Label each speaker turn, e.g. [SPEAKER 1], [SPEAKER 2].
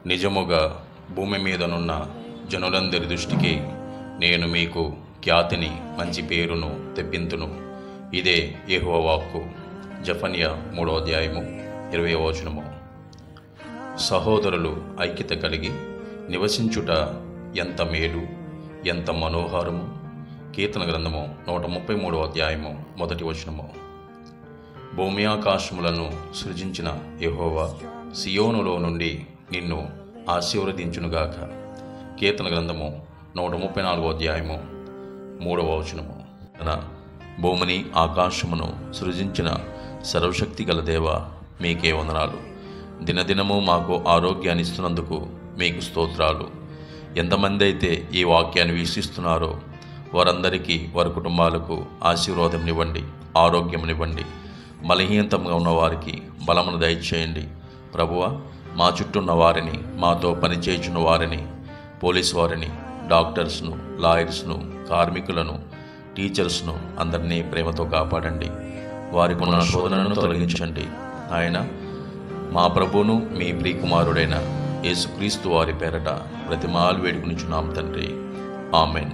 [SPEAKER 1] నిజముగా భూమి మీదనున్న జనులందరి దృష్టికి నేను మీకు ఖ్యాతిని, మంచి పేరును తెప్పింతును. ఇదే యెహోవా వాక్కు. జెఫన్యా 3వ అధ్యాయము 20వ వచనము. సహోదరులు ఐక్యత కలిగి నివసించుట ఎంత మేలు, ఎంత మనోహరము. కీర్తన గ్రంథము 133వ అధ్యాయము 1వ వచనము. భూమి ఆకాశములను సృజించిన యెహోవా సియోనులో నుండి నిన్ను ఆశీర్వదించునుగాక. కీర్తన గ్రంథము 134వ అధ్యాయము 3వ వచనము. భూమిని ఆకాశమును సృజించిన సర్వశక్తి గల దేవ, మీకే వందనాలు. దినదినము మాకు ఆరోగ్యాన్ని ఇస్తున్నందుకు మీకు స్తోత్రాలు. ఎంతమంది అయితే ఈ వాక్యాన్ని వీక్షిస్తున్నారో వారందరికీ, వారి కుటుంబాలకు ఆశీర్వాదంనివ్వండి, ఆరోగ్యంనివ్వండి. బలహీనతంగా ఉన్న వారికి బలమును దయచేయండి. ప్రభువా, మా చుట్టూ ఉన్న వారిని, మాతో పనిచేయుచున్న వారిని, పోలీసు వారిని, డాక్టర్స్ను, లాయర్స్ను, కార్మికులను, టీచర్స్ను అందరినీ ప్రేమతో కాపాడండి. వారికి ఉన్న శోధనను తొలగించండి. ఆయన మా ప్రభువును మీ ప్రియకుమారుడైన యేసుక్రీస్తు వారి పేరట ప్రతిమాలు వేడుకునిచున్నాం తండ్రి. ఆమెన్.